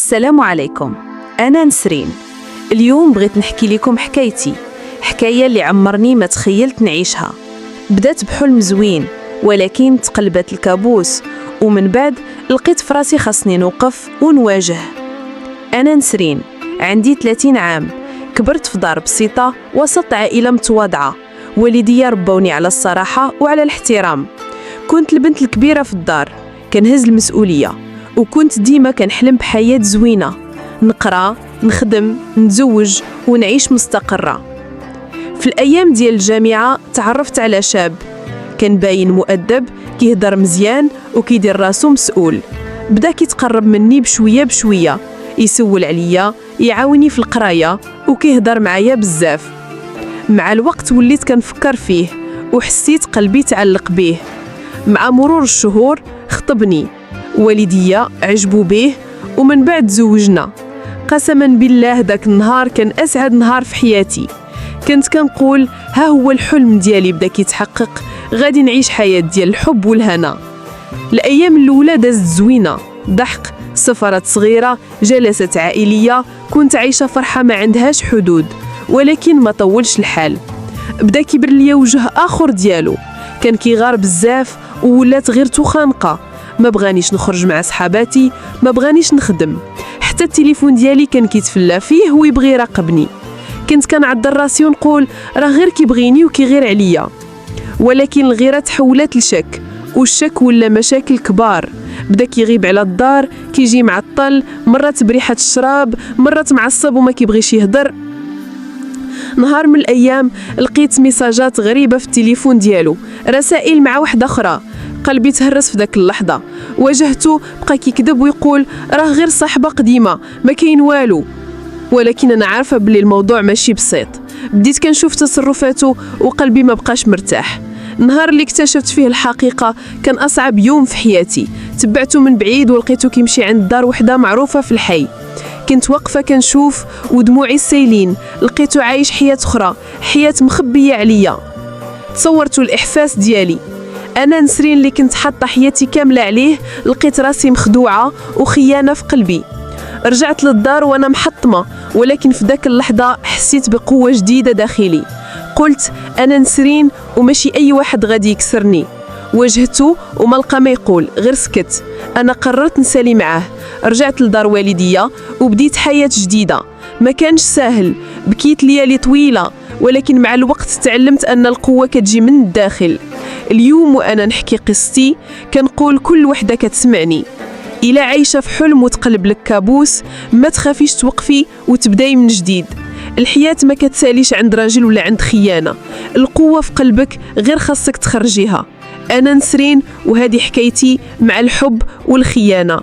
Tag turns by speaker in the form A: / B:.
A: السلام عليكم. أنا نسرين. اليوم بغيت نحكي لكم حكايتي، حكاية اللي عمرني ما تخيلت نعيشها. بدأت بحلم زوين ولكن تقلبت الكابوس، ومن بعد لقيت فراسي خاصني نوقف ونواجه. أنا نسرين، عندي 30 عام، كبرت في دار بسيطة وسط عائلة متواضعة. والديا ربوني على الصراحة وعلى الاحترام. كنت البنت الكبيرة في الدار، كنهز المسؤولية، وكنت ديما كنحلم بحياة زوينة، نقرا، نخدم، نتزوج ونعيش مستقرة. في الأيام ديال الجامعة تعرفت على شاب كان باين مؤدب، كيهضر مزيان وكيدير راسو مسؤول. بدا كيتقرب مني بشوية بشوية، يسول عليا، يعاوني في القراية وكيهضر معايا بزاف. مع الوقت وليت كنفكر فيه وحسيت قلبي تعلق بيه. مع مرور الشهور خطبني، والديا عجبوا به ومن بعد تزوجنا. قسما بالله داك النهار كان أسعد نهار في حياتي. كنت كنقول ها هو الحلم ديالي بدا كيتحقق، غادي نعيش حياة ديال الحب والهنا. الأيام الأولى دازت زوينة، ضحك، سفرات صغيرة، جلسات عائلية، كنت عايشة فرحة ما عندهاش حدود. ولكن ما طولش الحال، بدا كيبر ليا وجه آخر ديالو، كان كيغار بزاف وولات غير خانقة. ما بغانيش نخرج مع صحاباتي، ما بغانيش نخدم، حتى التليفون ديالي كان كيتفلى فيه ويبغي يراقبني. كنت كنعذر راسي ونقول راه غير كيبغيني وكيغير عليا. ولكن الغيرة تحولت لشك، والشك ولا مشاكل كبار. بدا كيغيب على الدار، كيجي معطل، مرات بريحة الشراب، مرات معصب وما كيبغيش يهضر. نهار من الأيام لقيت ميساجات غريبة في التليفون ديالو، رسائل مع واحدة أخرى. قلبي تهرس في ذاك اللحظة. واجهته، بقى كيكذب ويقول راه غير صاحبة قديمة، ما كاين والو. ولكن أنا عارفة بلي الموضوع ماشي بسيط. بديت كنشوف تصرفاته وقلبي ما بقاش مرتاح. النهار اللي اكتشفت فيه الحقيقة كان أصعب يوم في حياتي. تبعته من بعيد ولقيته كيمشي عند دار وحدة معروفة في الحي. كنت واقفة كنشوف ودموعي السيلين. لقيته عايش حياة أخرى، حياة مخبية عليا. تصورت الإحساس ديالي. أنا نسرين اللي كنت حاطة حياتي كاملة عليه، لقيت راسي مخدوعة وخيانة في قلبي. رجعت للدار وأنا محطمة، ولكن في ذاك اللحظة حسيت بقوة جديدة داخلي. قلت أنا نسرين وماشي أي واحد غادي يكسرني. واجهته وما لقى ما يقول، غير سكت. أنا قررت نسالي معاه. رجعت لدار والديا وبديت حياة جديدة. ما كانش ساهل، بكيت ليالي طويلة، ولكن مع الوقت تعلمت أن القوة كتجي من الداخل. اليوم وأنا نحكي قصتي كنقول كل وحدة كتسمعني، إلا عايشة في حلم وتقلب لك كابوس، ما تخافيش توقفي وتبداي من جديد. الحياة ما كتساليش عند راجل ولا عند خيانة. القوة في قلبك، غير خاصك تخرجيها. أنا نسرين وهذه حكايتي مع الحب والخيانة.